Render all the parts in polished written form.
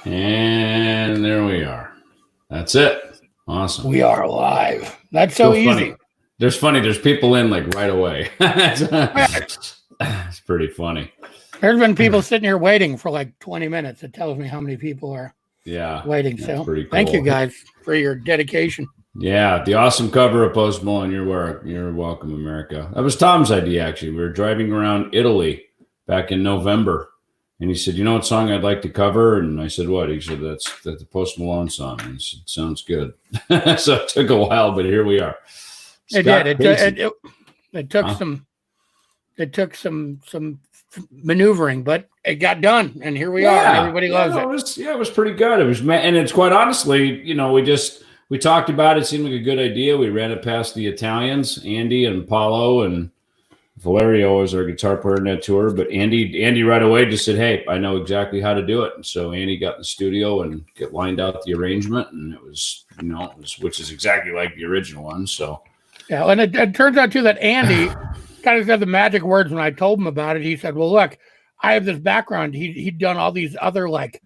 And there we are. That's it. Awesome. We are live. That's so easy. Funny. There's people in like right away. It's pretty funny. There's been people sitting here waiting for like 20 minutes. It tells me how many people are waiting. So pretty cool. Thank you guys for your dedication. Yeah, the awesome cover of Post Malone. You're welcome, America. That was Tom's idea, actually. We were driving around Italy back in November. And he said, "You know what song I'd like to cover?" And I said, "What?" He said, "That's the Post Malone song." And I said, "Sounds good." So it took a while, but here we are. It did. It took some maneuvering, but it got done, and here we are. And everybody loves it. It was pretty good. It was, and it's quite honestly, we talked about it. Seemed like a good idea. We ran it past the Italians, Andy and Paolo, and Valerio was our guitar player in that tour, but Andy right away just said, "Hey, I know exactly how to do it." And so Andy got in the studio and lined out the arrangement, and it was, which is exactly like the original one. So yeah, and it turns out too that Andy kind of said the magic words when I told him about it. He said, "Well, look, I have this background. He'd done all these other like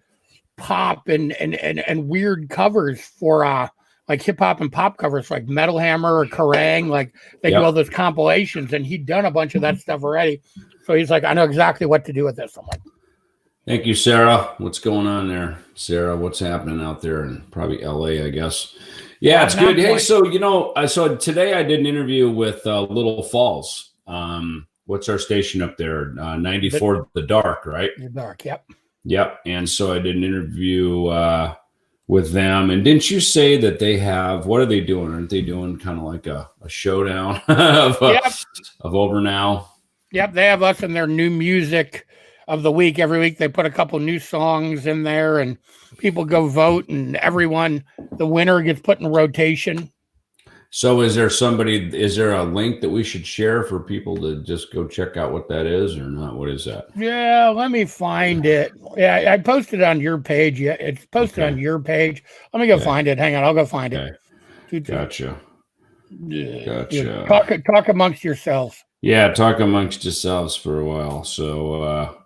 pop and weird covers for like hip hop and pop covers, like Metal Hammer or Kerrang, like they do all those compilations, and he'd done a bunch of that stuff already. So he's like, I know exactly what to do with this. I'm like, thank you, Sarah. What's going on there, Sarah? What's happening out there in probably LA, I guess? Yeah, it's good. Hey, so today I did an interview with Little Falls. What's our station up there? 94 The Dark, right? The Dark, yep. Yep. And so I did an interview with them. And didn't you say that they have, what are they doing? Aren't they doing kind of like a showdown of Over Now? Yep, they have us in their new music of the week. Every week they put a couple new songs in there and people go vote, and the winner gets put in rotation. So is there a link that we should share for people to just go check out what that is or not? What is that? Yeah, let me find it. Yeah, I posted it on your page. Yeah, it's posted on your page. Let me go find it. Hang on, I'll go find it. Gotcha. Talk amongst yourselves. Yeah, talk amongst yourselves for a while. So,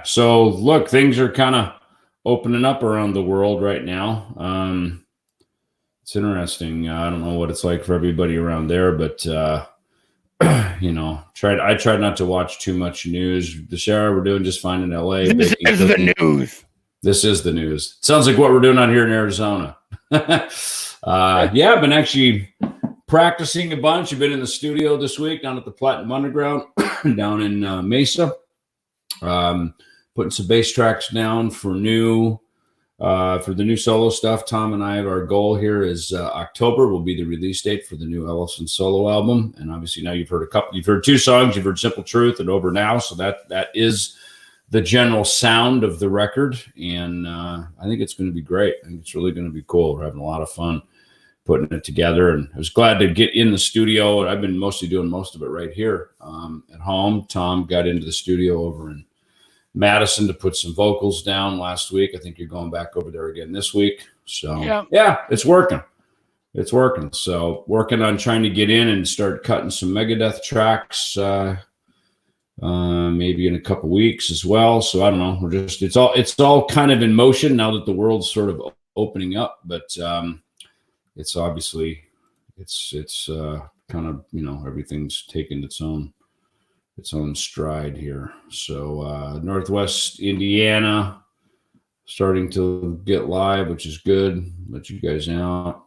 So look, things are kind of opening up around the world right now. It's interesting. I don't know what it's like for everybody around there, but I tried not to watch too much news. Sarah, we're doing just fine in LA. This is the news. This is the news. It sounds like what we're doing out here in Arizona. I've been actually practicing a bunch. I've been in the studio this week down at the Platinum Underground down in Mesa. Putting some bass tracks down for the new solo stuff. Tom and I, our goal here is October will be the release date for the new Ellefson solo album. And obviously now you've heard two songs. You've heard Simple Truth and Over Now. So that is the general sound of the record. And I think it's going to be great. I think it's really going to be cool. We're having a lot of fun putting it together. And I was glad to get in the studio. I've been mostly doing most of it right here at home. Tom got into the studio over in Madison to put some vocals down last week. I think you're going back over there again this week. So it's working. It's working. So working on trying to get in and start cutting some Megadeth tracks, maybe in a couple weeks as well. So I don't know. It's all kind of in motion now that the world's sort of opening up, but it's obviously it's kind of, everything's taken its own stride here. So Northwest Indiana starting to get live, which is good. Let you guys out.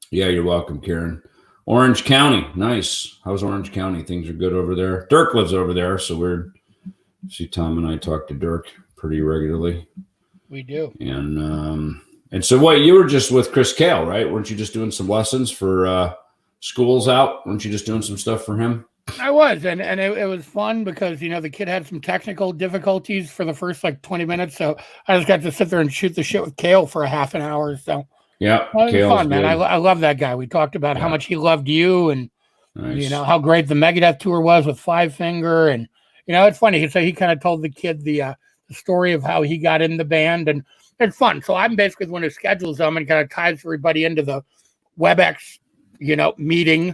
You're welcome, Karen. Orange County, nice. How's Orange County? Things are good over there. Dirk lives over there, so see Tom and I talk to Dirk pretty regularly. We do. And so what, you were just with Chris Kale, right? Weren't you just doing some lessons for schools out? Weren't you just doing some stuff for him? I was, and it was fun because, the kid had some technical difficulties for the first 20 minutes. So I just got to sit there and shoot the shit with Kale for a half an hour. So yeah, it was fun, man. I love that guy. We talked about how much he loved you and, how great the Megadeth tour was with Five Finger. And, it's funny. So he kind of told the kid the story of how he got in the band, and it's fun. So I'm basically the one who schedules them and kind of ties everybody into the WebEx, meeting.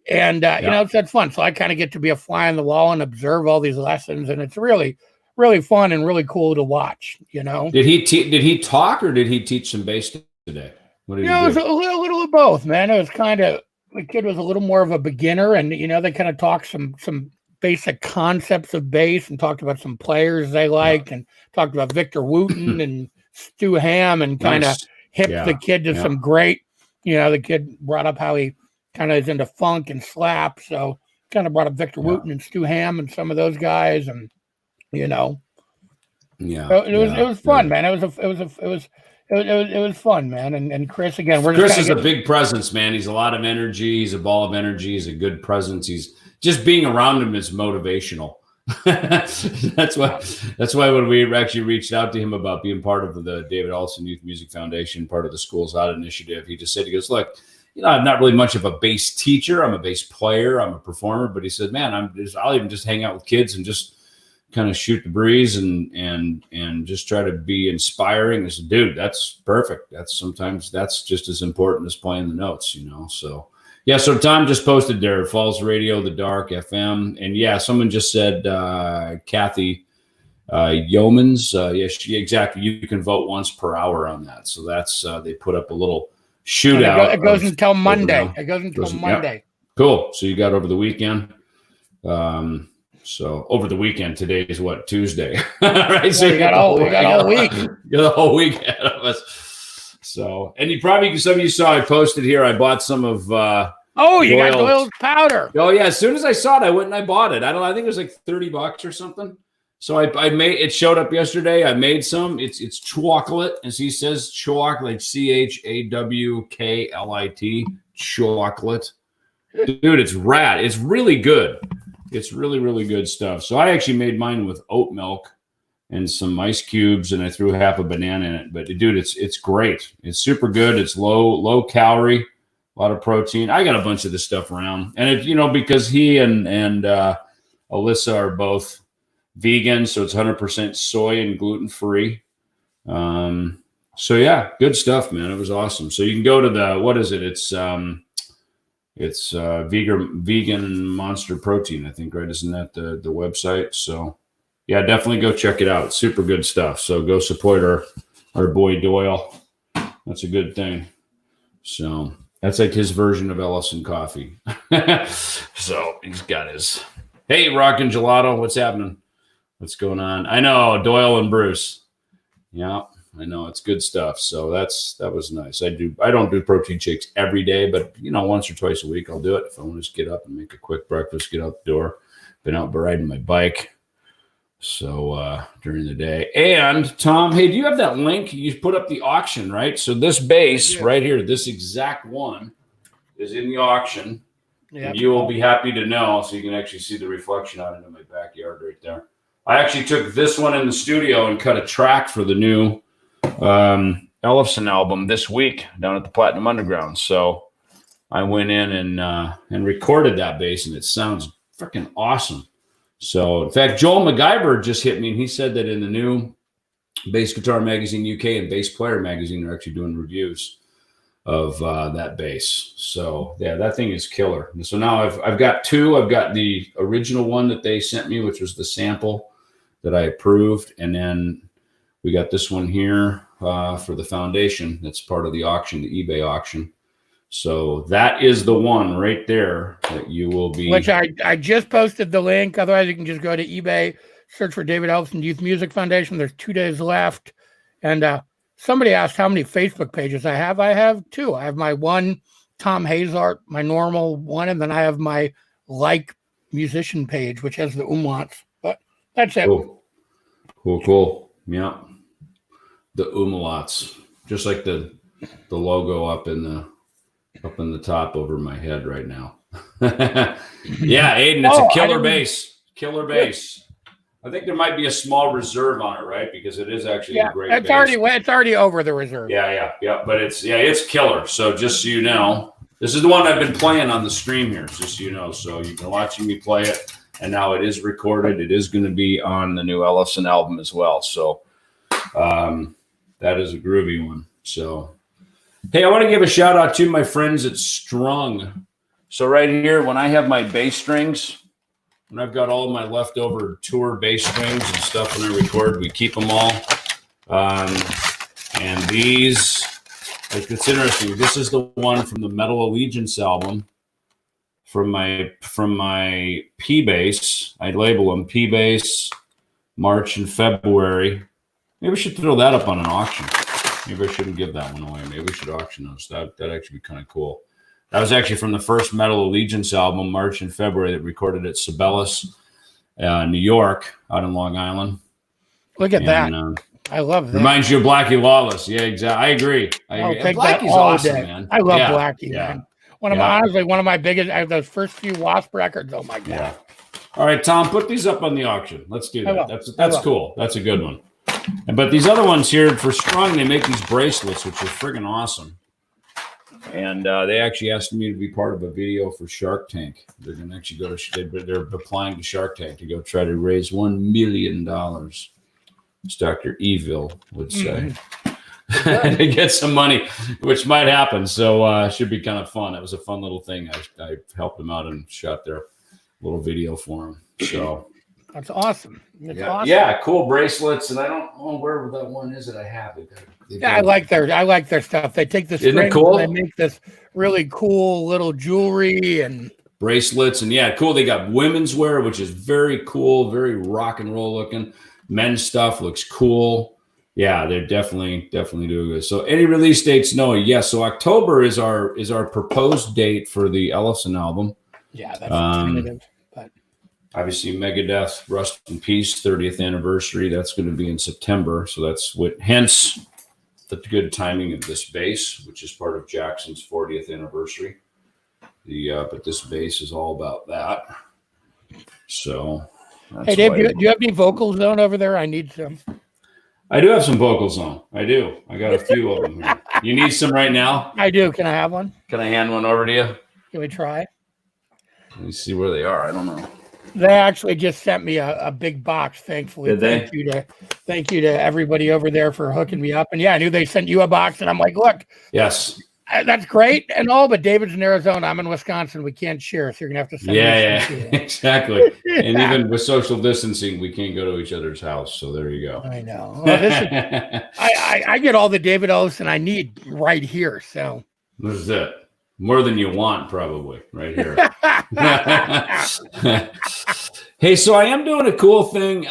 And, it's fun. So I kind of get to be a fly on the wall and observe all these lessons. And it's really, really fun and really cool to watch. You know, Did he talk or did he teach some bass today? What did he it was do? a little of both, man. It was kind of the kid was a little more of a beginner, and they kind of talked some basic concepts of bass and talked about some players they liked and talked about Victor Wooten and Stu Ham and kind of Nice. hipped the kid to some great. The kid brought up how he kind of is into funk and slap, so kind of brought up Victor Wooten and Stu Ham and some of those guys, and it was fun, man. It was fun, man. And Chris, again, Chris is a big presence, man. He's a lot of energy. He's a ball of energy. He's a good presence. He's just being around him is motivational. That's why when we actually reached out to him about being part of the David Ellefson Youth Music Foundation, part of the Schools Out initiative, he just said, he goes, look, I'm not really much of a bass teacher. I'm a bass player. I'm a performer. But he said, man, I'll even just hang out with kids and just kind of shoot the breeze and just try to be inspiring. I said, dude, that's perfect. Sometimes that's just as important as playing the notes, So yeah, so Tom just posted there, Falls Radio, The Dark FM, and someone just said Kathy Yeomans. Yes, exactly. You can vote once per hour on that. So that's they put up a little shootout. It goes until Monday. It goes until Monday. Yeah. Cool. So you got over the weekend. So over the weekend, today is what, Tuesday, right? So you got all week. You got the whole week ahead of us. So, and some of you saw I posted here. I bought some of. You got Doyle's powder. Oh yeah! As soon as I saw it, I went and I bought it. I think it was like $30 or something. So I made it. Showed up yesterday. I made some. It's chocolate, as he says, chocolate, CHAWKLIT, chocolate. Dude, it's rad. It's really good. It's really, really good stuff. So I actually made mine with oat milk and some ice cubes, and I threw half a banana in it. But dude, it's great. It's super good. It's low calorie, a lot of protein. I got a bunch of this stuff around, and because he and Alyssa are both vegan, so it's 100% soy and gluten free. So yeah, good stuff, man. It was awesome. So you can go to what is it? It's vegan monster protein, I think, right? Isn't that the website? So yeah, definitely go check it out. It's super good stuff. So go support our boy Doyle. That's a good thing. So that's like his version of Ellefson coffee. So he's got his, hey, Rockin' Gelato, what's happening? What's going on? I know, Doyle and Bruce. Yeah. I know, it's good stuff. So that was nice. I don't do protein shakes every day, but once or twice a week I'll do it if I want to just get up and make a quick breakfast, get out the door. Been out riding my bike. So during the day. And Tom, hey, do you have that link? You put up the auction, right? So this bass right here, this exact one is in the auction. Yep. And you will be happy to know, so you can actually see the reflection out into my backyard right there. I actually took this one in the studio and cut a track for the new Ellefson album this week down at the Platinum Underground. So I went in and recorded that bass, and it sounds freaking awesome. So in fact, Joel MacGyver just hit me, and he said that in the new Bass Guitar Magazine UK and Bass Player Magazine are actually doing reviews of that bass. So yeah, that thing is killer. And so now I've got two. I've got the original one that they sent me, which was the sample that I approved, and then we got this one here for the foundation. That's part of the auction, the eBay auction. So that is the one right there that you will be. Which I just posted the link. Otherwise, you can just go to eBay, search for David Ellefson Youth Music Foundation. There's 2 days left. And somebody asked how many Facebook pages I have. I have two. I have my one, Thom Hazaert, my normal one, and then I have my musician page, which has the umlauts. But that's it. Cool. Yeah. The umlauts, just like the logo up in the top over my head right now. Yeah, Aiden, it's a killer bass. Killer bass. I think there might be a small reserve on it, right? Because it is actually a great bass. It's already over the reserve. Yeah. But it's killer. So just so you know, this is the one I've been playing on the stream here, just so you know. So you've been watching me play it, and now it is recorded. It is going to be on the new Ellefson album as well. So that is a groovy one. So, hey, I want to give a shout out to my friends at Strung. So right here, when I have my bass strings, when I've got all my leftover tour bass strings and stuff when I record, we keep them all. And these, like, it's interesting. This is the one from the Metal Allegiance album from my P bass. I label them P bass, March and February. Maybe we should throw that up on an auction. Maybe I shouldn't give that one away. Maybe we should auction those. That'd actually be kind of cool. That was actually from the first Metal Allegiance album, March and February, that recorded at Sibelius, New York, out in Long Island. Look at that. I love that. Reminds you of Blackie Lawless. Yeah, exactly. I agree. I'll take Blackie's that all awesome, day. man. I love Blackie, man. Yeah. One of my biggest, those first few Wasp records. Oh my God. Yeah. All right, Tom, put these up on the auction. Let's do that. That's cool. That's a good one. But these other ones here for Strung, they make these bracelets, which are friggin' awesome. And they actually asked me to be part of a video for Shark Tank. They're going to actually go to, they're applying to Shark Tank to go try to raise $1 million, as Dr. Evil would say, to get some money, which might happen. So should be kind of fun. It was a fun little thing. I helped them out and shot their little video for them. So that's awesome. Awesome. Yeah, cool bracelets. And I don't know where that one is that I have. I like their stuff. They take the strings and they make this really cool little jewelry and bracelets. And cool. They got women's wear, which is very cool, very rock and roll looking. Men's stuff looks cool. Yeah, they're definitely doing good. So any release dates? No, yes. So October is our proposed date for the Ellefson album. Yeah, that's definitive. But obviously, Megadeth, Rust in Peace, 30th anniversary. That's going to be in September. So that's hence the good timing of this bass, which is part of Jackson's 40th anniversary. But this bass is all about that. So. Hey, Dave, do you have any Vocal Zone over there? I need some. I do have some Vocal Zone. I do. I got a few of them here. You need some right now? I do. Can I have one? Can I hand one over to you? Can we try? Let me see where they are. I don't know. They actually just sent me a big box, thankfully. Did they? Thank you to everybody over there for hooking me up. And yeah, I knew they sent you a box, and I'm like, look. Yes. That's great and all, but David's in Arizona. I'm in Wisconsin. We can't share, so you're gonna have to send me exactly. And even with social distancing, we can't go to each other's house. So there you go. I know. Well, I get all the David Ellefson I need right here. So this is it. More than you want, probably, right here. Hey, so I am doing a cool thing.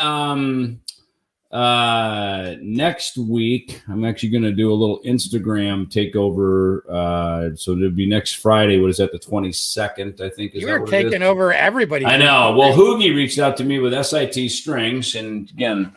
Next week, I'm actually going to do a little Instagram takeover. So it'll be next Friday. What is that? The 22nd, I think. You're taking over everybody. I know. Well, Hoogie reached out to me with SIT strings. And again,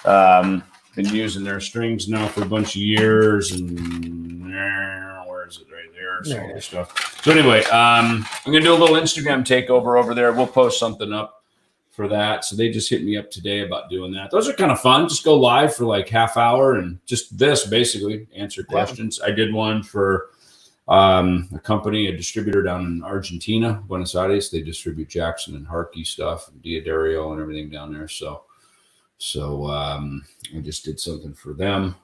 been using their strings now for a bunch of years. And where is it? Right there. So all this stuff. So anyway, I'm going to do a little Instagram takeover over there. We'll post something up for that. So they just hit me up today about doing that. Those are kind of fun. Just go live for like half hour and just basically answer questions. I did one for a company, a distributor down in Argentina, Buenos Aires. They distribute Jackson and Harkey stuff, and Diodario and everything down there. So I just did something for them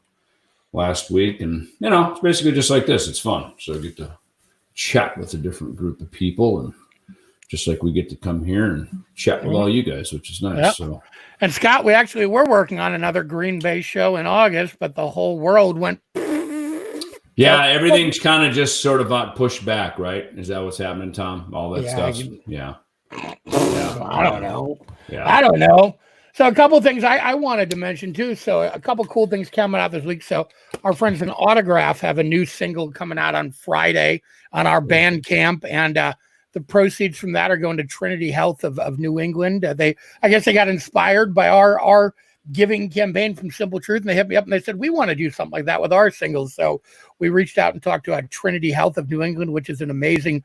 last week, and it's basically just like this. It's fun. So I get to chat with a different group of people, and just like we get to come here and chat with all you guys, which is nice. Yep. So, and Scott, we're working on another Green Bay show in August, but the whole world went. Yeah, everything's kind of just sort of pushed back, right? Is that what's happening, Tom? All that stuff. Yeah. I don't know. Yeah. I don't know. So a couple things I wanted to mention too. So a couple cool things coming out this week. So our friends in Autograph have a new single coming out on Friday on our Bandcamp, and the proceeds from that are going to Trinity Health of New England. I guess they got inspired by our giving campaign from Simple Truth, and they hit me up and they said, we want to do something like that with our singles. So we reached out and talked to Trinity Health of New England, which is an amazing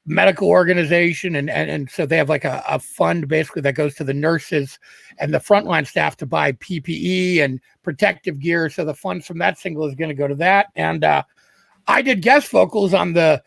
medical organization. And so they have like a fund basically that goes to the nurses and the frontline staff to buy PPE and protective gear. So the funds from that single is going to go to that. And I did guest vocals on the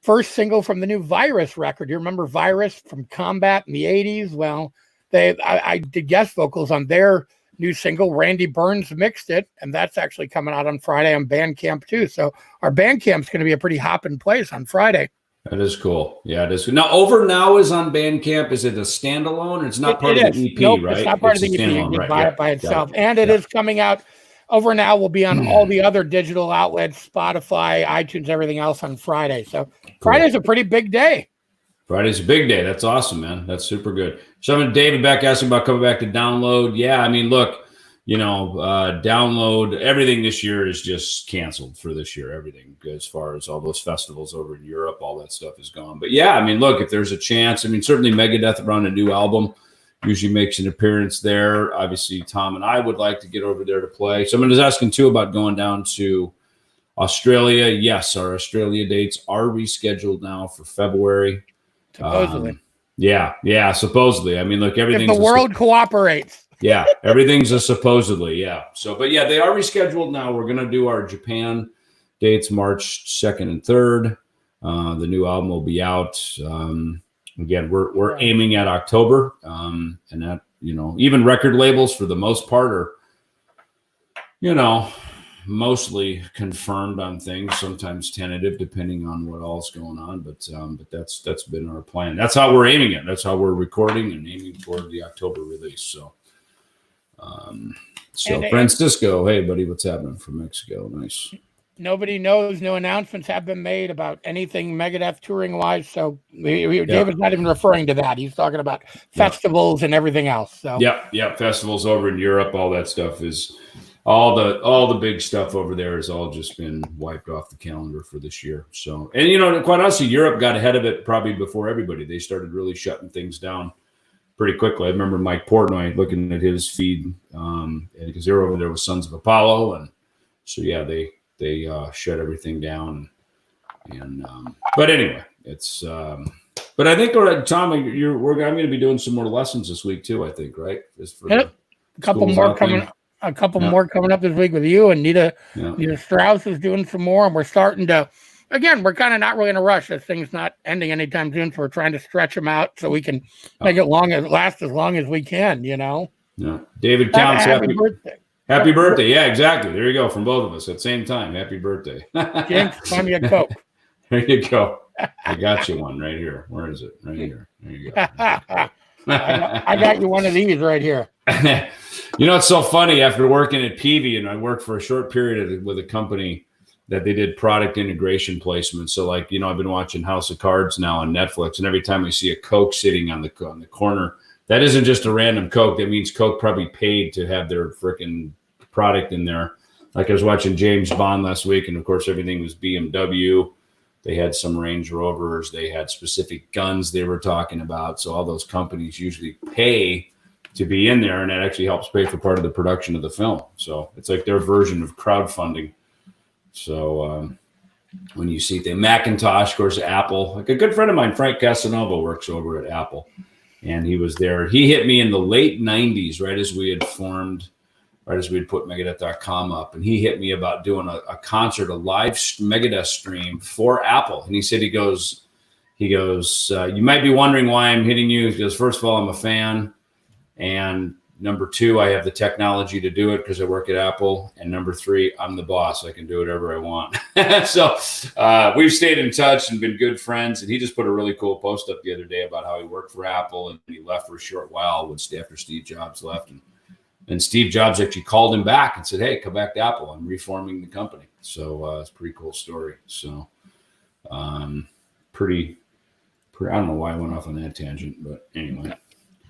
first single from the new Virus record. You remember Virus from Combat in the 80s? Well, I did guest vocals on their new single. Randy Burns mixed it, and that's actually coming out on Friday on Bandcamp too. So our Bandcamp's going to be a pretty hopping place on Friday. That is cool. Yeah, it is. Now, Over Now is on Bandcamp. Is it a standalone? It's not part of the EP, nope, right? It's not part It's of the a EP. You standalone, can right? buy it by itself. And it is coming out. Over Now will be on all the other digital outlets, Spotify, iTunes, everything else on Friday. So Friday's a pretty big day. Friday's a big day. That's awesome, man. That's super good. So David back asking about coming back to Download. Yeah, I mean, look, Download, everything this year is just canceled for this year. Everything as far as all those festivals over in Europe, all that stuff is gone. But yeah, I mean, look, if there's a chance, I mean, certainly Megadeth around a new album usually makes an appearance there. Obviously, Tom and I would like to get over there to play. Someone is asking too about going down to Australia. Yes, our Australia dates are rescheduled now for February. Supposedly. Yeah, supposedly. I mean, look, everything's if the world cooperates. Yeah, everything's a supposedly, yeah. So, but yeah, they are rescheduled now. We're going to do our Japan dates March 2nd and 3rd. The new album will be out. Again, we're aiming at October. And that, even record labels for the most part are, mostly confirmed on things, sometimes tentative, depending on what all's going on. But that's been our plan. That's how we're aiming it. That's how we're recording and aiming toward the October release. So, Francisco, hey buddy, what's happening from Mexico? Nice. Nobody knows. No announcements have been made about anything Megadeth touring wise. So David's not even referring to that. He's talking about festivals and everything else. So festivals over in Europe, all that stuff is all the big stuff over there has all just been wiped off the calendar for this year. So, and quite honestly, Europe got ahead of it probably before everybody. They started really shutting things down pretty quickly. I remember Mike Portnoy looking at his feed, because they were over there with Sons of Apollo, and so they shut everything down. And but anyway, it's but I think Tom, I'm going to be doing some more lessons this week too. I think, right? A couple more coming. A couple more coming up this week with you and Nita. Nita Strauss is doing some more, and we're starting to. Again, we're kind of not really in a rush. This thing's not ending anytime soon, so we're trying to stretch them out so we can make it last as long as we can. Yeah. David Counts, happy birthday. Happy birthday. Yeah, exactly. There you go. From both of us at the same time. Happy birthday. James, find me a Coke. There you go. I got you one right here. Where is it? Right here. There you go. I got you one of these right here. It's so funny. After working at Peavey, and I worked for a short period with a company that they did product integration placement. So I've been watching House of Cards now on Netflix, and every time we see a Coke sitting on the corner, that isn't just a random Coke. That means Coke probably paid to have their freaking product in there. Like I was watching James Bond last week, and of course everything was BMW. They had some Range Rovers. They had specific guns they were talking about. So all those companies usually pay to be in there, and that actually helps pay for part of the production of the film. So it's like their version of crowdfunding. So when you see the Macintosh, of course, Apple, like a good friend of mine, Frank Casanova, works over at Apple, and he was there. He hit me in the late 90s, right as we had put Megadeth.com up, and he hit me about doing a concert, a live Megadeth stream for Apple. And he said, he goes, you might be wondering why I'm hitting you. He goes, first of all, I'm a fan, and number two, I have the technology to do it because I work at Apple. And number three, I'm the boss. I can do whatever I want. So we've stayed in touch and been good friends. And he just put a really cool post up the other day about how he worked for Apple and he left for a short while after Steve Jobs left. And Steve Jobs actually called him back and said, hey, come back to Apple. I'm reforming the company. So it's a pretty cool story. So pretty, I don't know why I went off on that tangent, but anyway.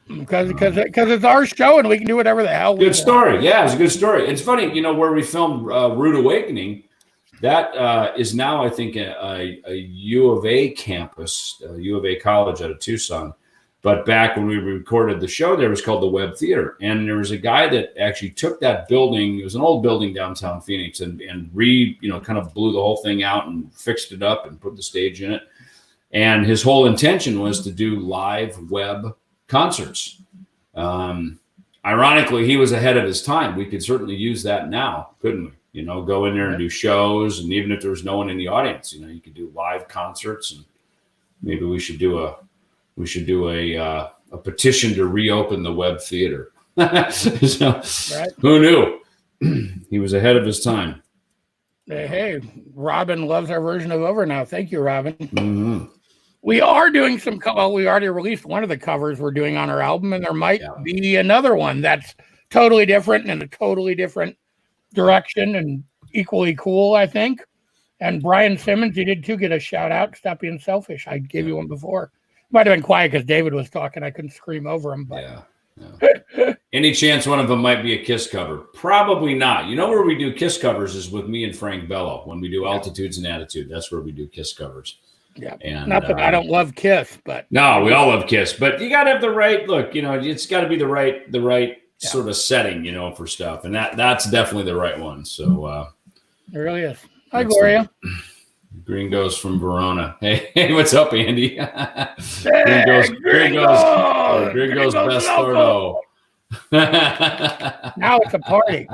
Because it's our show and we can do whatever the hell we want. Good story. Yeah, it's a good story. It's funny, where we filmed Rude Awakening, that is now, I think, a U of A campus, U of A college out of Tucson. But back when we recorded the show there, it was called the Web Theater. And there was a guy that actually took that building. It was an old building downtown Phoenix and kind of blew the whole thing out and fixed it up and put the stage in it. And his whole intention was to do live web concerts. Ironically, he was ahead of his time. We could certainly use that now, couldn't we? Go in there and do shows, and even if there was no one in the audience, you could do live concerts. And maybe we should do a petition to reopen the Web Theater. So, right. Who knew? He was ahead of his time. Hey, Robin loves our version of Over Now. Thank you, Robin. Mm-hmm. We are doing some. Well, we already released one of the covers we're doing on our album, and there might be another one that's totally different and in a totally different direction and equally cool, I think. And Brian Simmons, you did too get a shout out. Stop being selfish. I gave you one before. Might have been quiet because David was talking. I couldn't scream over him. But Any chance one of them might be a Kiss cover? Probably not. You know where we do Kiss covers is with me and Frank Bello. When we do Altitudes and Attitude, that's where we do Kiss covers. Yeah, and not that I don't love Kiss, but no, we all love Kiss. But you got to have the right look. You know, it's got to be the right sort of setting, you know, for stuff, and that's definitely the right one. So it really is. Hi, Gloria. Green Goes from Verona. Hey, what's up, Andy? Green goes best Thordo. Now it's a party.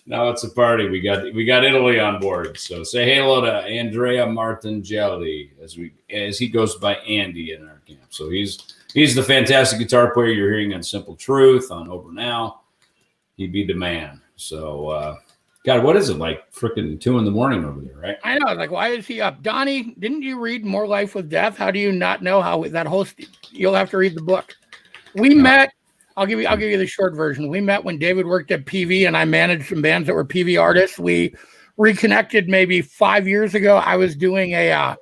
Now it's a party. We got Italy on board. So say hello to Andrea Martingelli as he goes by Andy in our camp. So he's the fantastic guitar player you're hearing on Simple Truth on Over Now. He be the man. So God, what is it like? Freaking 2 a.m. over there, right? I know. Like, why is he up? Donnie, didn't you read More Life with Death? How do you not know how that host? You'll have to read the book. We met. I'll give you the short version. We met when David worked at PV and I managed some bands that were PV artists. We reconnected maybe 5 years ago. I was doing a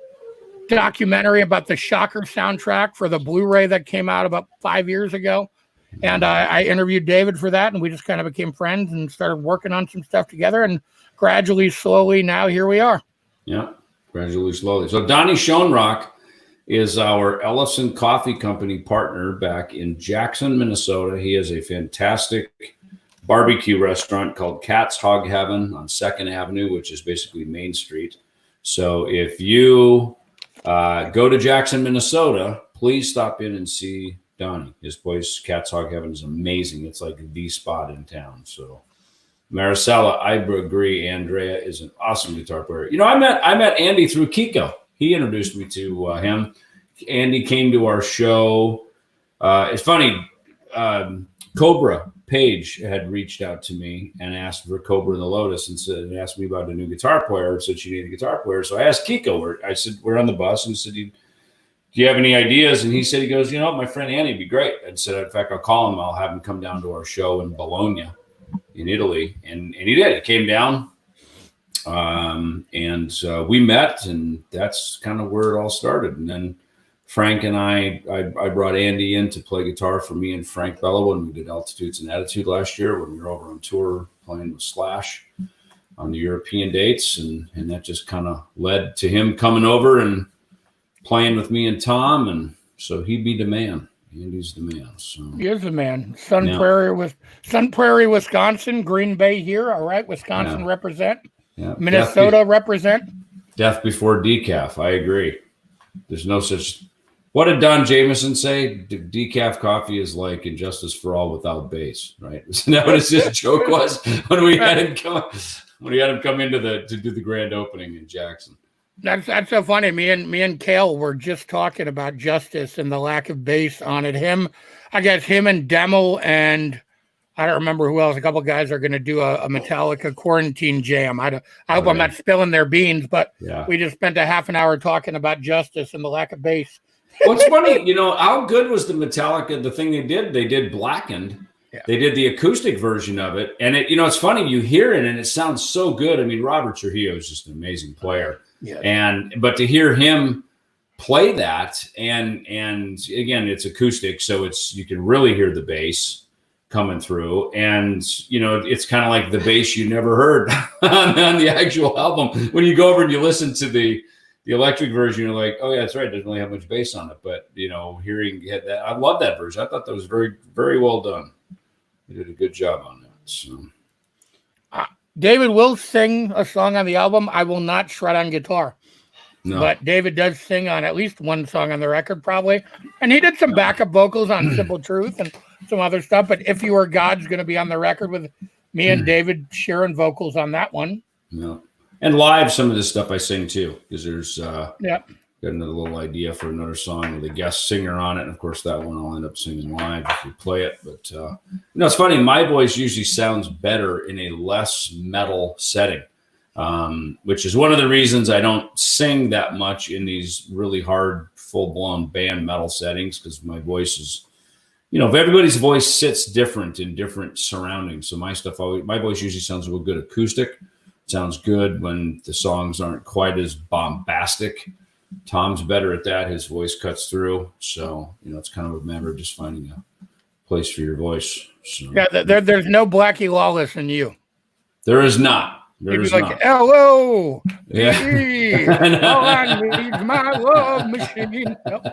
documentary about the Shocker soundtrack for the Blu-ray that came out about 5 years ago. And I interviewed David for that, and we just kind of became friends and started working on some stuff together. And gradually, slowly, now here we are. Yeah, gradually, slowly. So Donnie Schoenrock is our Ellefson Coffee Company partner back in Jackson, Minnesota. He has a fantastic barbecue restaurant called Cat's Hog Heaven on 2nd Avenue, which is basically Main Street. So if you go to Jackson, Minnesota, please stop in and see Donnie. His place, Cat's Hog Heaven, is amazing. It's like the spot in town. So Maricela, I agree. Andrea is an awesome guitar player. You know, I met Andy through Kiko. He introduced me to him. Andy came to our show. It's funny. Cobra Page had reached out to me and asked for Cobra and the Lotus and asked me about a new guitar player. Said she needed a guitar player. So I asked Kiko. I said, we're on the bus, and said, do you have any ideas? And he said, he goes, you know, my friend Andy would be great. And said, in fact, I'll call him. I'll have him come down to our show in Bologna in Italy. And he did. He came down. And we met, and that's kind of where it all started. And then Frank and I brought Andy in to play guitar for me and Frank Bello when we did Altitudes and Attitude last year when we were over on tour playing with Slash on the European dates. And that just kind of led to him coming over and playing with me and Tom. And so he'd be the man. Andy's the man. So he is the man. Sun Prairie, Wisconsin, Green Bay here. All right. Wisconsin represent. Yeah. Minnesota represent. Death before decaf. I agree. There's no such. What did Don Jameson say? Decaf coffee is like Injustice for All without bass, right? Isn't that what his joke was when we had him come into to do the grand opening in Jackson? That's so funny. Me and Kale were just talking about Justice and the lack of bass on it. I guess him and Demo and I don't remember who else. A couple of guys are going to do a Metallica quarantine jam. I hope I'm not spilling their beans, but we just spent a half an hour talking about Justice and the lack of bass. What's funny, you know, how good was the Metallica? The thing they did Blackened. Yeah. They did the acoustic version of it, and it's funny. You hear it and it sounds so good. I mean, Robert Trujillo is just an amazing player. Yeah. But to hear him play that, and again, it's acoustic, so you can really hear the bass coming through, and it's kind of like the bass you never heard on the actual album. When you go over and you listen to the electric version, you're like, oh yeah, that's right, it doesn't really have much bass on it. But hearing that, I love that version. I thought that was very, very well done. They did a good job on that. So David will sing a song on the album. I will not shred on guitar. No. But David does sing on at least one song on the record, probably. And he did some backup vocals on Simple Truth and some other stuff. But If You Were God's going to be on the record with me and David sharing vocals on that one. Yeah. And live, some of this stuff I sing too, because there's got another little idea for another song with a guest singer on it. And of course, that one I'll end up singing live if we play it. But it's funny. My voice usually sounds better in a less metal setting. Which is one of the reasons I don't sing that much in these really hard full-blown band metal settings because my voice is, if everybody's voice sits different in different surroundings. So my voice usually sounds real good acoustic. Sounds good when the songs aren't quite as bombastic. Tom's better at that. His voice cuts through. So, it's kind of a matter of just finding a place for your voice. So, yeah, there's no Blackie Lawless in you. There is not. There's like, not. Hello. Yeah. All I need is my love machine. Nope,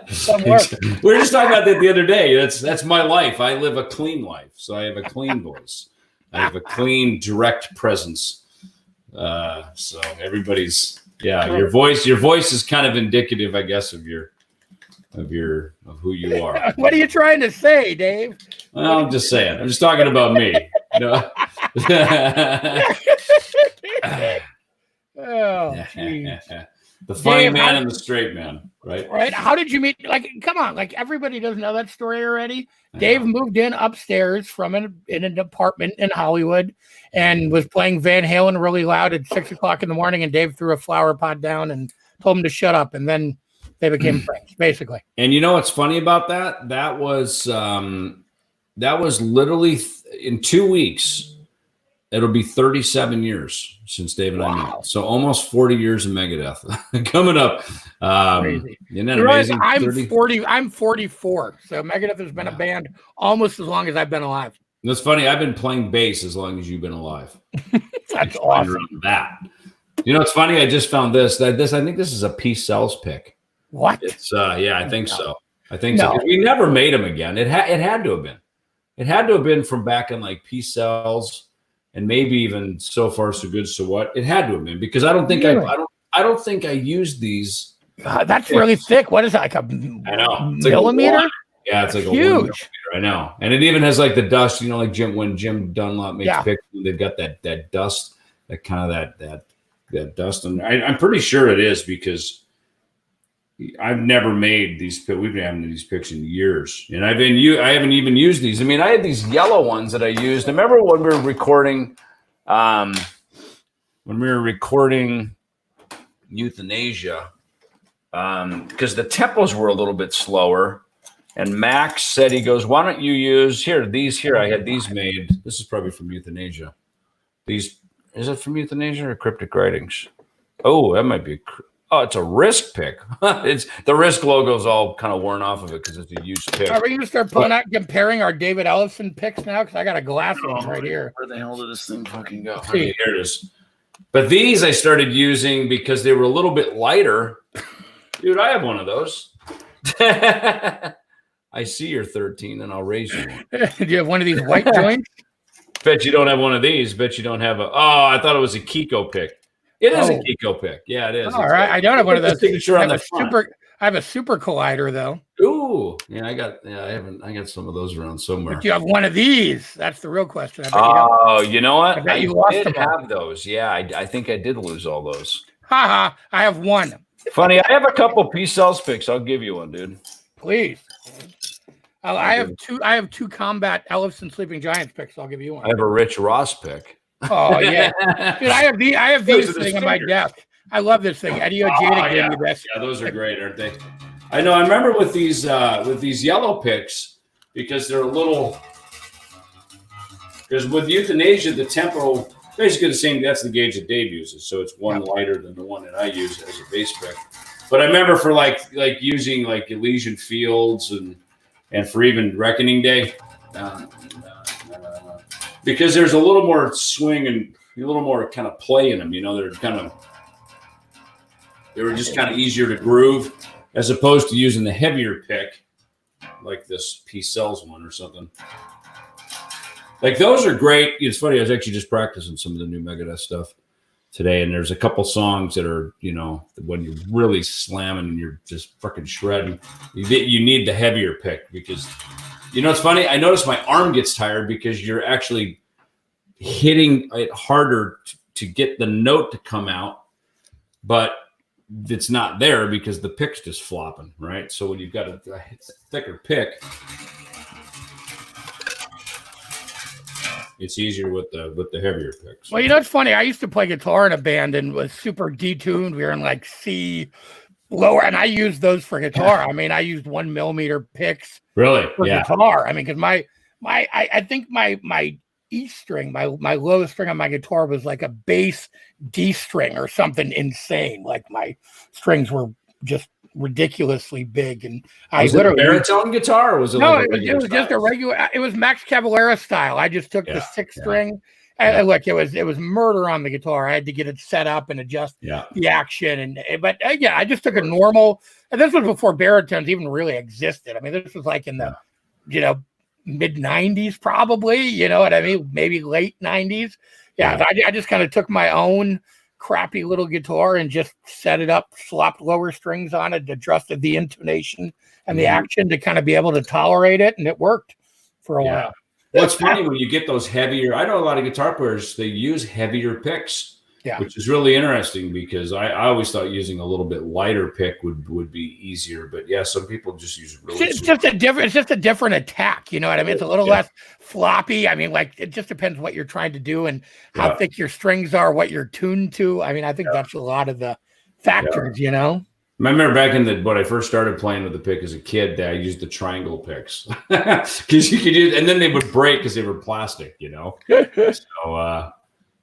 we were just talking about that the other day. That's my life. I live a clean life. So I have a clean voice. I have a clean, direct presence. So everybody's, your voice is kind of indicative, I guess, of who you are. What are you trying to say, Dave? Well, I'm just saying. I'm just talking about me. Oh, geez. The funny Dave, man and the straight man, right? Right. How did you meet? Like, come on, like everybody doesn't know that story already. Dave moved in upstairs from in an apartment in Hollywood and was playing Van Halen really loud at 6 o'clock in the morning. And Dave threw a flower pot down and told him to shut up. And then they became friends, basically. And you know what's funny about that? That was literally in 2 weeks. It'll be 37 years since Dave and I met. So almost 40 years of Megadeth coming up. Crazy. Isn't that amazing? I'm 44. So Megadeth has been a band almost as long as I've been alive. That's funny. I've been playing bass as long as you've been alive. That's awesome. That. It's funny. I just found this. I think this is a Peace Cells pick. What? It's I think so. I think so. We never made them again. It had to have been. It had to have been from back in like Peace Cells. And maybe even So Far So Good So What. It had to have been because I don't think I used these. That's really thick. What is that? Like a millimeter? It's like huge. A 1 millimeter. I know, and it even has like the dust. Like when Jim Dunlop makes pictures, they've got that dust, that kind of that dust. And I'm pretty sure it is because I've never made these. We've been having these picks in years, and I haven't even used these. I mean, I had these yellow ones that I used. I remember when we were recording, Euthanasia, because the tempos were a little bit slower. And Max said, he goes, "Why don't you use these here? I had these made. This is probably from Euthanasia. Is it from Euthanasia or Cryptic Writings? Oh, that might be." Oh, it's a Risk pick. It's the Risk logo's all kind of worn off of it because it's a huge pick. Are we going to start comparing our David Ellefson picks now? Because I got a glass one right here. Where the hell did this thing fucking go? Okay, here it is. But these I started using because they were a little bit lighter. Dude, I have one of those. I see you're 13 and I'll raise you one. Do you have one of these white joints? Bet you don't have one of these. Bet you don't have I thought it was a Kiko pick. It is a Kiko pick. Yeah, it is. All right. I don't have one of those. Signature on the front. I have a Super Collider though. Ooh. Yeah, I got some of those around somewhere. But you have one of these. That's the real question. You know what? I bet you lost them. Have those. Yeah, I think I did lose all those. I have one. Funny, I have a couple Peace Cells picks. I'll give you one, dude. Please. I have two Combat Ellefson Sleeping Giants picks. I'll give you one. I have a Rich Ross pick. Oh yeah, dude! I have these thing on my desk. I love this thing. Eddie Ojeda gave me this. Yeah, those are great, aren't they? I know. I remember with these yellow picks because they're a little. Because with Euthanasia, the tempo basically the same. That's the gauge that Dave uses, so it's one lighter than the one that I use as a bass pick. But I remember for like using like Elysian Fields and for even Reckoning Day. Because there's a little more swing and a little more kind of play in them, they were just kind of easier to groove as opposed to using the heavier pick like this Peace Cells one or something. Like those are great. It's funny. I was actually just practicing some of the new Megadeth stuff today, and there's a couple songs that are, when you're really slamming and you're just freaking shredding, you need the heavier pick because. It's funny. I noticed my arm gets tired because you're actually hitting it harder to get the note to come out, but it's not there because the pick's just flopping, right? So when you've got a thicker pick, it's easier with the heavier picks. Well, it's funny. I used to play guitar in a band and was super detuned. We were in like C lower, and I used those for guitar. I mean, I used 1 millimeter picks Really? for Yeah. guitar. I mean, because I think my E string, my lowest string on my guitar was like a bass D string or something insane. Like my strings were just ridiculously big, and I Was literally it a baritone guitar, or was it no, like it was just a regular. It was Max Cavalera style. I just took the 6 string. And look, it was murder on the guitar. I had to get it set up and adjust the action, but I just took a normal. And this was before baritones even really existed. I mean, this was like in the mid '90s, probably. You know what I mean? Maybe late '90s. Yeah, I just kind of took my own crappy little guitar and just set it up, slopped lower strings on it, adjusted the intonation and the action to kind of be able to tolerate it, and it worked for a while. Well, it's funny when you get those heavier. I know a lot of guitar players, they use heavier picks, which is really interesting because I always thought using a little bit lighter pick would be easier. But some people just use really. It's just a different attack. You know what I mean? It's a little less floppy. I mean, like it just depends what you're trying to do and how thick your strings are, what you're tuned to. I mean, I think that's a lot of the factors. You know. I remember back when I first started playing with the pick as a kid, I used the triangle picks because you could use, and then they would break because they were plastic, So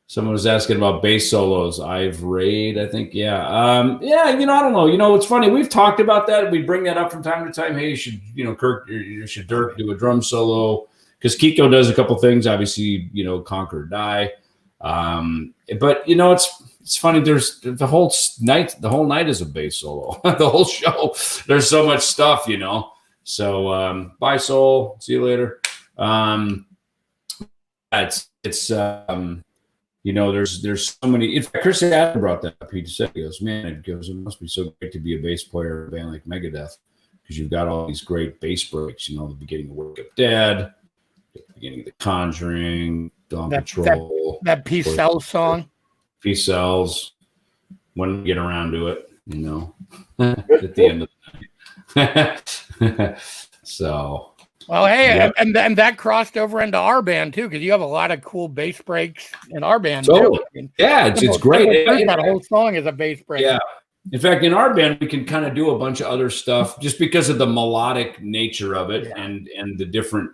someone was asking about bass solos. I've raid, I think, I don't know. It's funny. We've talked about that. We bring that up from time to time. Hey, you should, Kirk, you should Dirk do a drum solo because Kiko does a couple things. Obviously, Conquer or Die. But it's funny. There's the whole night is a bass solo. The whole show. There's so much stuff, So bye, soul. See you later. There's so many. In fact, Chris Adler brought that up. He said, it must be so great to be a bass player in a band like Megadeth because you've got all these great bass breaks. The beginning of Wake Up Dead, the beginning of The Conjuring, Dawn Patrol, that Peace Sells song. Peace Sells. When we get around to it, at the end of the night. So. Well, hey, and that crossed over into our band too, because you have a lot of cool bass breaks in our band too. I mean, it's great. That whole song is a bass break. Yeah. In fact, in our band, we can kind of do a bunch of other stuff just because of the melodic nature of it and the different,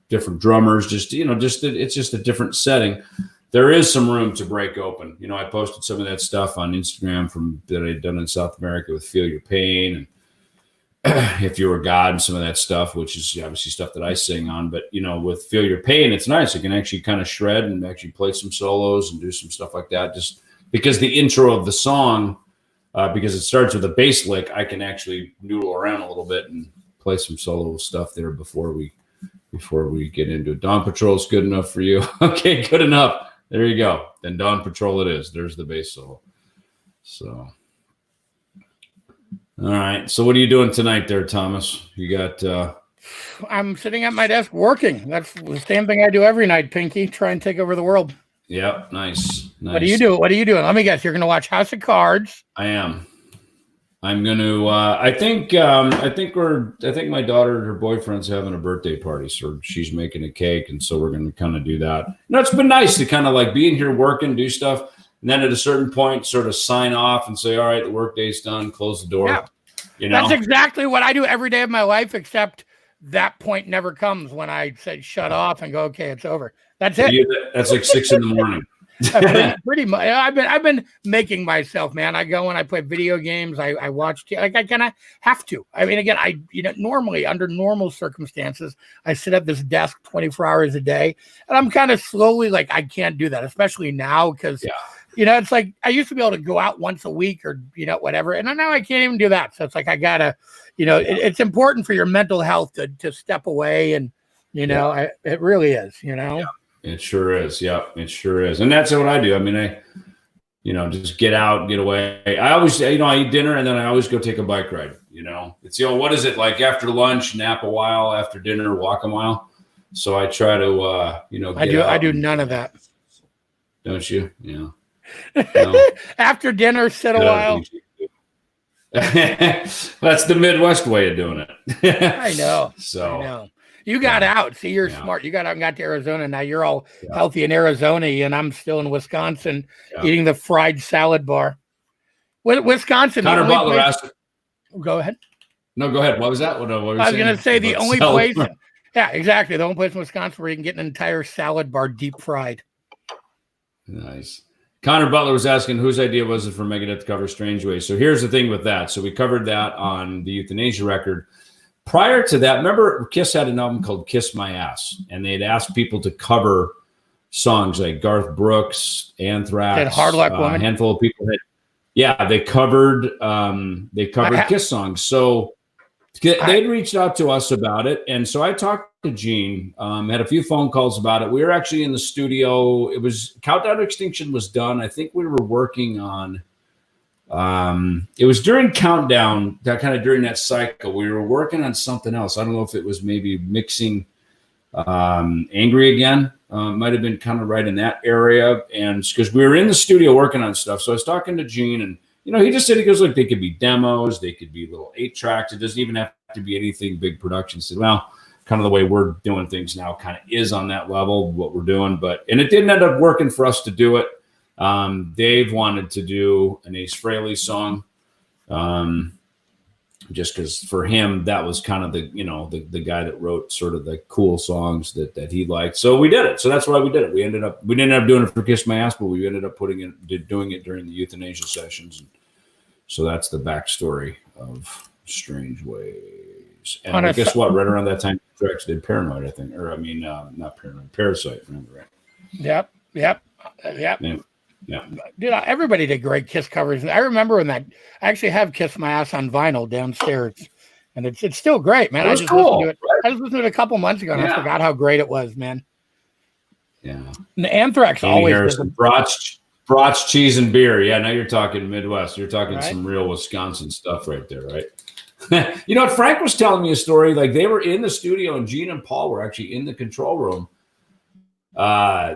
different drummers. It's just a different setting. There is some room to break open. I posted some of that stuff on Instagram that I'd done in South America with Feel Your Pain and If You Were God and some of that stuff, which is obviously stuff that I sing on. But, with Feel Your Pain, it's nice. I can actually kind of shred and actually play some solos and do some stuff like that. Just because the intro of the song, because it starts with a bass lick, I can actually noodle around a little bit and play some solo stuff there before we get into it. Dawn Patrol is good enough for you. Okay, good enough. There you go. Then Dawn Patrol it is. There's the bass solo. So, all right. So what are you doing tonight there, Thomas? You got... I'm sitting at my desk working. That's the same thing I do every night, Pinky. Try and take over the world. Yep. Nice. What are you doing? Let me guess. You're going to watch House of Cards. I am. I'm going to, I think my daughter and her boyfriend's having a birthday party. So she's making a cake. And so we're going to kind of do that. It's been nice to kind of like be in here working, do stuff. And then at a certain point, sort of sign off and say, all right, the workday's done, close the door. Yeah. That's exactly what I do every day of my life, except that point never comes when I say shut off and go, okay, it's over. That's it. That's like 6 a.m. Pretty much. I've been making myself, man. I go and I play video games. I watch. I kind of have to. I mean, again, normally under normal circumstances, I sit at this desk 24 hours a day, and I'm kind of slowly like I can't do that, especially now because it's like I used to be able to go out once a week or whatever, and now I can't even do that. So it's like I gotta, it's important for your mental health to step away, and it really is, Yeah. It sure is. Yeah, it sure is. And that's what I do. I mean, I just get out, get away. I always, I eat dinner and then I always go take a bike ride, It's, what is it like after lunch, nap a while, after dinner, walk a mile. So I try to, I do none of that. Don't you? Yeah. After dinner, sit a while. That's the Midwest way of doing it. I know. So. I know. You got out. See, you're smart. You got out and got to Arizona. Now you're all healthy in Arizona, and I'm still in Wisconsin eating the fried salad bar. Wisconsin. Connor Butler asked. Go ahead. No, go ahead. What was that? What were you I was going to say the only place. Salad? Yeah, exactly. The only place in Wisconsin where you can get an entire salad bar deep fried. Nice. Connor Butler was asking whose idea was it for Megadeth to cover Strange Ways. So here's the thing with that. So we covered that on the Euthanasia record. Prior to that, remember Kiss had an album called Kiss My Ass, and they'd asked people to cover songs like Garth Brooks, Anthrax, Hard Luck Woman. A handful of people had. Yeah, they covered Kiss songs. So they'd reached out to us about it, and so I talked to Gene, had a few phone calls about it. We were actually in the studio. It was Countdown to Extinction was done. I think we were working on. It was during Countdown, that kind of during that cycle. We were working on something else. I don't know if it was maybe mixing Angry Again. Might have been kind of right in that area, and because we were in the studio working on stuff. So I was talking to Gene, and he just said, he goes, look, they could be demos, they could be little 8-tracks. It doesn't even have to be anything big production. He said, well, kind of the way we're doing things now kind of is on that level, what we're doing. And it didn't end up working for us to do it. Dave wanted to do an Ace Frehley song, just because for him, that was kind of the guy that wrote sort of the cool songs that he liked. So we did it. So that's why we did it. We didn't end up doing it for Kiss My Ass, but we ended up doing it during the Euthanasia sessions. And so that's the backstory of Strange Ways. And guess what? Right around that time, Drex did Paranoid, I think. Not Paranoid, Parasite, remember, right? Yep. Yeah. Dude, everybody did great Kiss covers. I remember when I actually have Kiss My Ass on vinyl downstairs, and it's still great, man. I just listened to it. I just listened to it a couple months ago, and I forgot how great it was, man. Yeah. And the Anthrax always brats, cheese, and beer. Yeah, now you're talking Midwest. You're talking some real Wisconsin stuff right there, right? You know what? Frank was telling me a story. Like they were in the studio, and Gene and Paul were actually in the control room.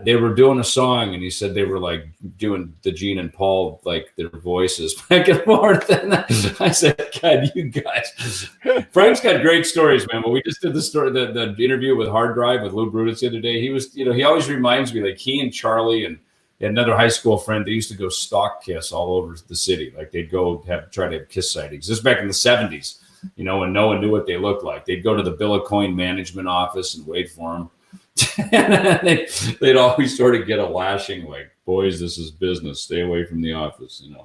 They were doing a song, and he said they were like doing the Gene and Paul, like their voices back and forth. And I said, God, you guys. Frank's got great stories, man. But we just did the interview with Hard Drive with Lou Brutus the other day. He was, he always reminds me, like he and Charlie and another high school friend, they used to go stalk Kiss all over the city. Like they'd go try to have Kiss sightings. This is back in the 70s, when no one knew what they looked like. They'd go to the Bill of Coin management office and wait for them. And they'd always sort of get a lashing, like, boys, this is business. Stay away from the office, Isn't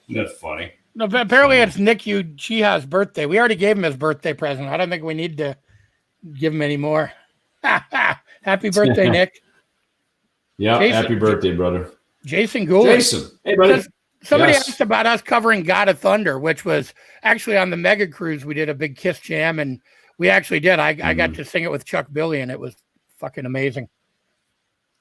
that funny? No, but apparently it's Nick Uchiha's birthday. We already gave him his birthday present. I don't think we need to give him any more. Happy birthday, Nick. Yeah, happy birthday, brother. Jason Gould. Jason. Hey, buddy. Somebody asked about us covering God of Thunder, which was actually on the Mega Cruise. We did a big Kiss jam, and we actually did. I got to sing it with Chuck Billy, and it was fucking amazing.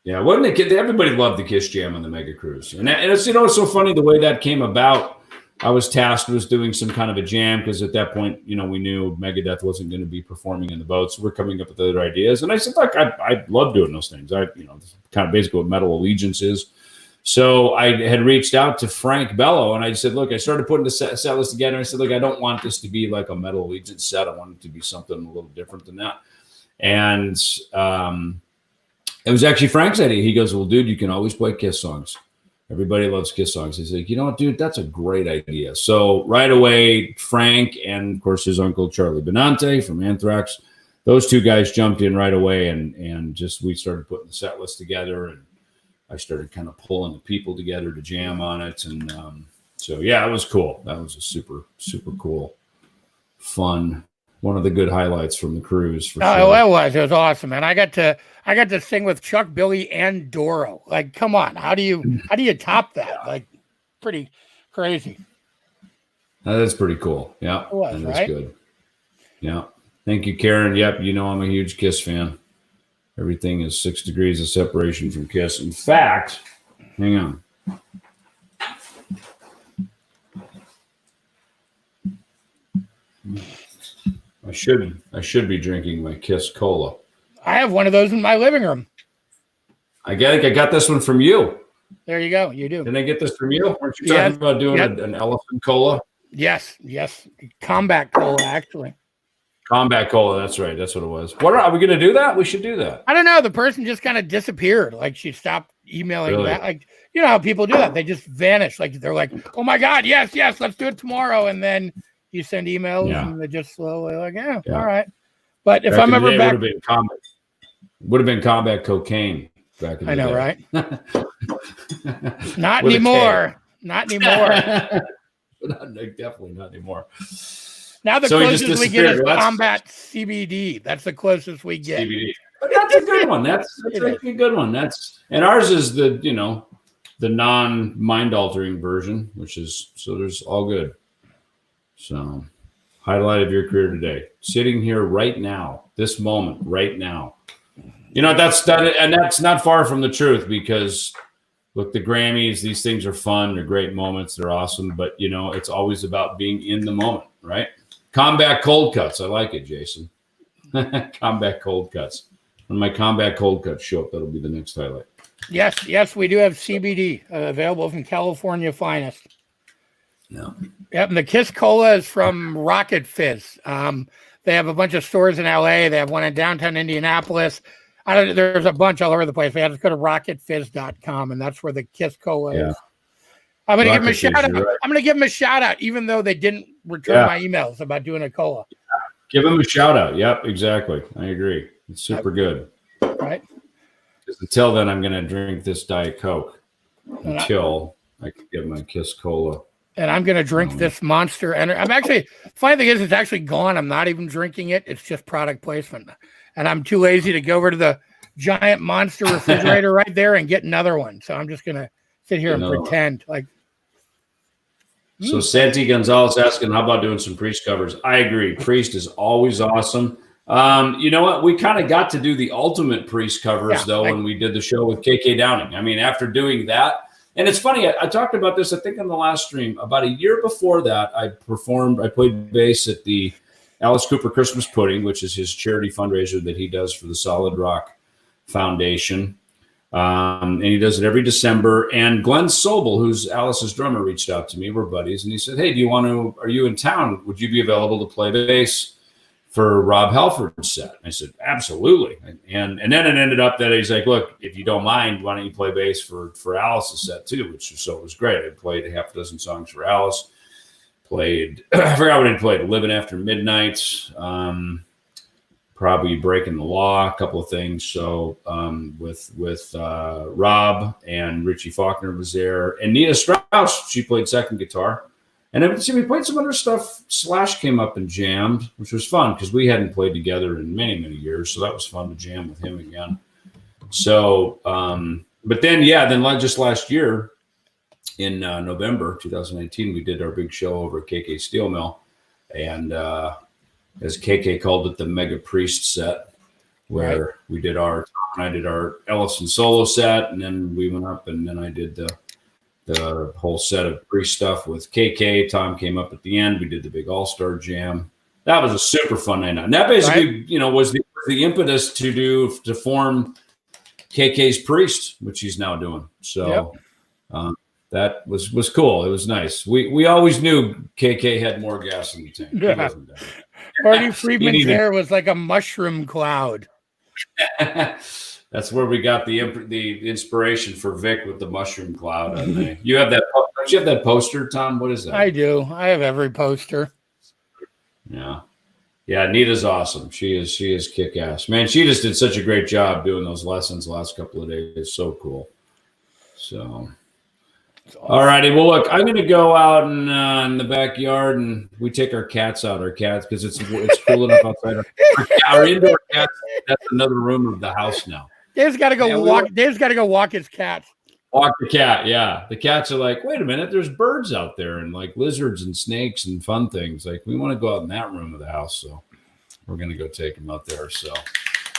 Yeah, wasn't it? Everybody loved the Kiss Jam on the Mega Cruise, and it's it's so funny the way that came about. I was tasked with doing some kind of a jam because at that point, we knew Megadeth wasn't going to be performing in the boat, so we're coming up with other ideas. And I said, look, I love doing those things. It's kind of basically what Metal Allegiance is. So I had reached out to Frank Bello, and I said, look, I started putting the set list together. I said, look, I don't want this to be like a Metal Allegiance set. I want it to be something a little different than that. And it was actually Frank's idea. He goes, well, dude, you can always play Kiss songs. Everybody loves Kiss songs. He's like, you know what, dude, that's a great idea. So right away, Frank and, of course, his uncle, Charlie Benante from Anthrax, those two guys jumped in right away, and just we started putting the set list together, and I started kind of pulling the people together to jam on it. And so, yeah, it was cool. That was a super, super cool, fun, one of the good highlights from the cruise. For sure. It was awesome, man. I got to sing with Chuck Billy and Doro. Like, come on, how do you top that? Yeah. Like, pretty crazy. That's pretty cool. Yeah, it was, that's good. Yeah, thank you, Karen. Yep, I'm a huge Kiss fan. Everything is 6 degrees of separation from Kiss. In fact, hang on. I should be drinking my Kiss Cola. I have one of those in my living room. I got this one from you. There you go. You do. Didn't I get this from you? Weren't you talking about doing an Ellefson Cola? Yes. Combat Cola, actually. Combat Cola. That's right. That's what it was. Are we going to do that? We should do that. I don't know. The person just kind of disappeared. Like she stopped emailing back. Like, how people do that. They just vanish. Like they're like, oh my God, yes, let's do it tomorrow. And then You send emails Yeah. and they just slowly like, yeah, Yeah. all right. But if Back I'm in the ever day, back, would have been combat cocaine back in the I know, day. right? Not With a K. anymore. Not anymore. Definitely not anymore. Now the So he just closest we get is disappeared. Well, that's combat CBD. That's the closest we get. CBD. But that's a good one. That's actually a good one. And ours is the non-mind altering version, which is so there's all good. So highlight of your career today. Sitting here right now, this moment, right now. That's not far from the truth because look, the Grammys, these things are fun, they're great moments, they're awesome, but it's always about being in the moment, right? Combat cold cuts. I like it, Jason. Combat cold cuts. When my combat cold cuts show up, that'll be the next highlight. Yes, we do have CBD available from California Finest. No. Yep, and the Kiss Cola is from Rocket Fizz. They have a bunch of stores in LA. They have one in downtown Indianapolis. There's a bunch all over the place. We have to go to rocketfizz.com, and that's where the Kiss Cola is. I'm going to give them a shout out. Right. I'm going to give them a shout out, even though they didn't return my emails about doing a cola. Give them a shout out. Yep, exactly. I agree. It's super good. Right. Because until then, I'm going to drink this Diet Coke until I can get my Kiss Cola. And I'm going to drink this Monster Energy. I'm actually, funny thing is, it's actually gone. I'm not even drinking it. It's just product placement. And I'm too lazy to go over to the giant Monster refrigerator right there and get another one. So I'm just going to sit here and pretend like. So Santi Gonzalez asking, how about doing some Priest covers? I agree. Priest is always awesome. You know what? We kind of got to do the ultimate Priest covers, when we did the show with KK Downing. I mean, after doing that, and it's funny, I talked about this, I think, on the last stream. About a year before that, I played bass at the Alice Cooper Christmas Pudding, which is his charity fundraiser that he does for the Solid Rock Foundation. And he does it every December. And Glenn Sobel, who's Alice's drummer, reached out to me. We're buddies. And he said, hey, are you in town? Would you be available to play bass for Rob Halford's set? I said, absolutely. And then it ended up that he's like, look, if you don't mind, why don't you play bass for Alice's set too? So it was great. I played a half a dozen songs for Alice. Played, I forgot what he played, Living After Midnight, probably Breaking the Law, a couple of things. So with Rob and Richie Faulkner was there. And Nita Strauss, she played second guitar. And then we played some other stuff. Slash came up and jammed, which was fun because we hadn't played together in many, many years. So that was fun to jam with him again. So, but then just last year in November 2019, we did our big show over at KK Steel Mill. And as KK called it, the Mega Priest set, where I did our Ellefson solo set. And then we went up and then I did the whole set of Priest stuff with KK. Tom came up at the end. We did the big all-star jam. That was a super fun night. And that basically, was the impetus to form KK's Priest, which he's now doing. So that was cool. It was nice. We always knew KK had more gas in the tank. Yeah. Marty Friedman's hair was like a mushroom cloud. That's where we got the inspiration for Vic with the mushroom cloud. You have that? Don't you have that poster, Tom? What is that? I do. I have every poster. Yeah. Nita's awesome. She is kick ass, man. She just did such a great job doing those lessons the last couple of days. It's so cool. So, awesome. All righty. Well, look, I'm going to go out in the backyard and we take our cats out. Our cats, because it's cool enough outside. Our indoor cats. That's another room of the house now. Dave's got to go walk. Dave's got to go walk his cat. Walk the cat, yeah. The cats are like, wait a minute, there's birds out there and like lizards and snakes and fun things. Like, we want to go out in that room of the house, so we're gonna go take them out there. So,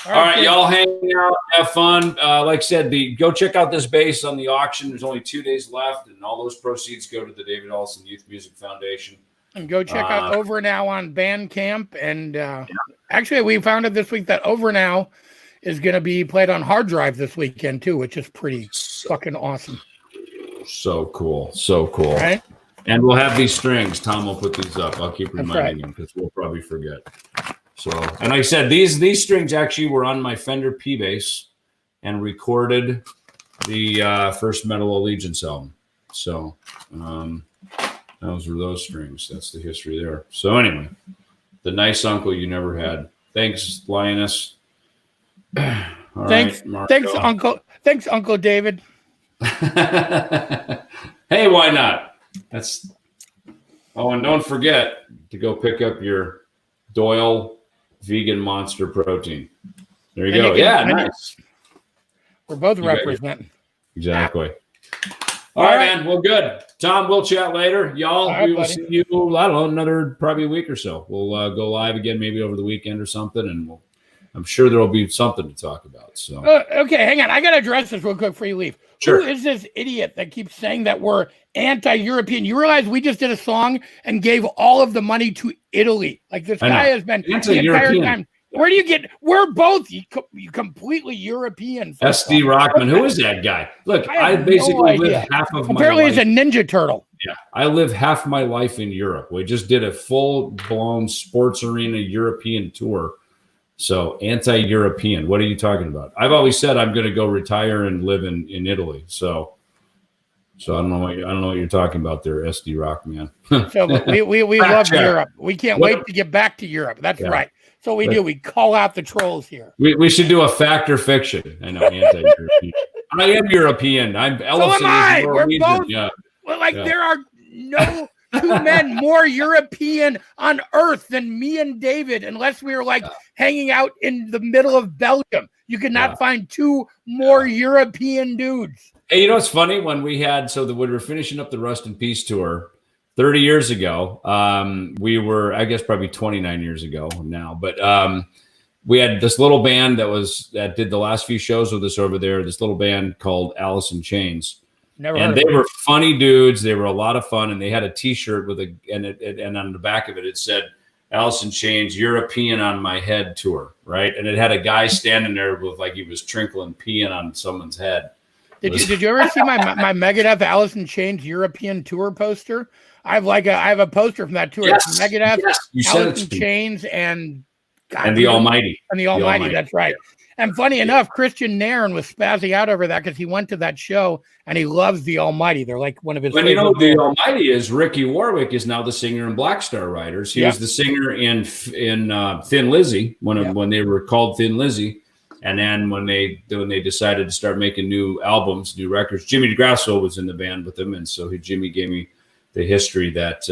all right, y'all hang out, have fun. Like I said, go check out this bass on the auction. There's only 2 days left, and all those proceeds go to the David Ellefson Youth Music Foundation. And go check out Over Now on Bandcamp. And actually, we found out this week that Over Now is going to be played on hard drive this weekend too, which is pretty fucking awesome. So cool. Right? And we'll have these strings. Tom will put these up. I'll keep reminding him because we'll probably forget. So, and like I said, these strings actually were on my Fender P bass and recorded the first Metal Allegiance album. So Those were those strings. That's the history there. So anyway, the nice uncle you never had. Thanks, Lioness. All Thanks, right, thanks, Uncle. Thanks, Uncle David. Hey, why not? That's. Oh, and don't forget to go pick up your Doyle Vegan Monster Protein. There you go. Yeah, nice. We're both representing. Exactly. All right, man. Well, good. Tom, we'll chat later. Y'all, we will see you, I don't know, another probably week or so. We'll go live again maybe over the weekend or something, and I'm sure there will be something to talk about. So okay, hang on. I got to address this real quick before you leave. Sure. Who is this idiot that keeps saying that we're anti-European? You realize we just did a song and gave all of the money to Italy. Like this guy has been the entire time. Where do you get? We're both completely European. SD Rockman, who is that guy? Look, I basically live half of my life. Apparently, he's a Ninja Turtle. Yeah, I live half my life in Europe. We just did a full-blown sports arena European tour. So anti-European. What are you talking about? I've always said I'm going to go retire and live in Italy. So I don't know what you're talking about there, SD Rockman. So we love Europe. We can't wait to get back to Europe. That's right. So we do. We call out the trolls here. We should do a fact or fiction. I know, anti-European. I am European. I'm Ellefson. So am I. We're both. Yeah. Well, there are no two men more European on earth than me and David, unless we were hanging out in the middle of Belgium. You could not find two more European dudes. Hey, you know what's funny? When we were finishing up the Rust in Peace tour 30 years ago, we were, I guess, probably 29 years ago now, but we had this little band that did the last few shows with us over there, this little band called Alice in Chains. They were funny dudes. They were a lot of fun, and they had a T-shirt and on the back of it, it said, Alice in Chains, European on my head tour, right? And it had a guy standing there with he was trickling peeing on someone's head. Did you ever see my Megadeth Alice in Chains European tour poster? I have a poster from that tour. Yes, it's Megadeth, Alice in Chains, and the Almighty. And the Almighty. That's right. And funny enough, Christian Nairn was spazzing out over that because he went to that show and he loves the Almighty. They're like one of his. When you know the Almighty is Ricky Warwick is now the singer in Black Star Riders. He was the singer in Thin Lizzy when they were called Thin Lizzy, and then when they decided to start making new albums, new records, Jimmy DeGrasso was in the band with them, and so Jimmy gave me the history that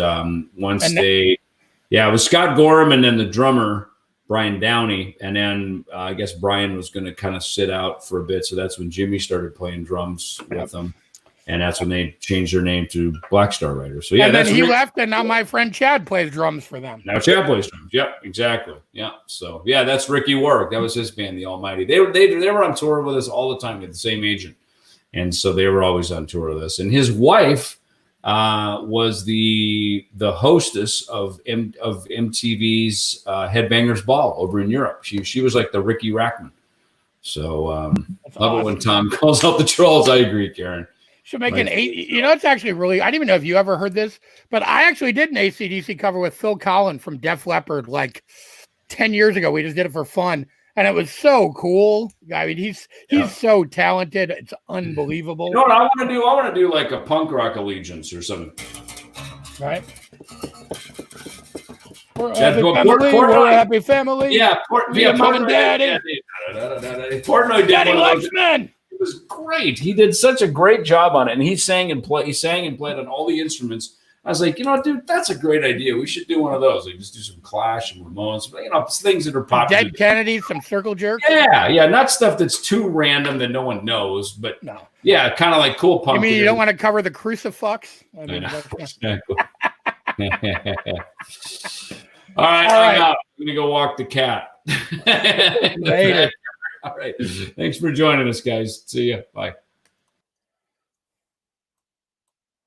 it was Scott Gorham and then the drummer Brian Downey, and then I guess Brian was going to kind of sit out for a bit, so that's when Jimmy started playing drums with them, and that's when they changed their name to Black Star Riders. So and then he left, and now my friend Chad plays drums for them. Now Chad plays drums. Yep, exactly. Yeah. So that's Ricky Warwick. That was his band, the Almighty. They were on tour with us all the time with the same agent, and so they were always on tour with us. And his wife was the hostess of MTV's Headbangers Ball over in Europe. She was like the Ricky Rackman. So love it when Tom calls out the trolls. I agree, Karen. Should make it's actually really, I don't even know if you ever heard this, but I actually did an AC/DC cover with Phil Collins from Def Leppard 10 years ago. We just did it for fun. And it was so cool. I mean, he's so talented. It's unbelievable. You know what I want to do? I want to do like a punk rock allegiance or something. Right? We're a happy family. Yeah, Mom and Daddy. Portnoy did Daddy likes men. It was great. He did such a great job on it, and he sang and played on all the instruments. I was like, dude, that's a great idea. We should do one of those. Just do some Clash and Ramones, things that are popular. Dead Kennedys, some Circle Jerks. Yeah, not stuff that's too random that no one knows, but kind of like cool punk. You mean you don't want to cover the Crucifix? I mean, All right. I'm gonna go walk the cat. Later. All right. Thanks for joining us, guys. See ya. Bye.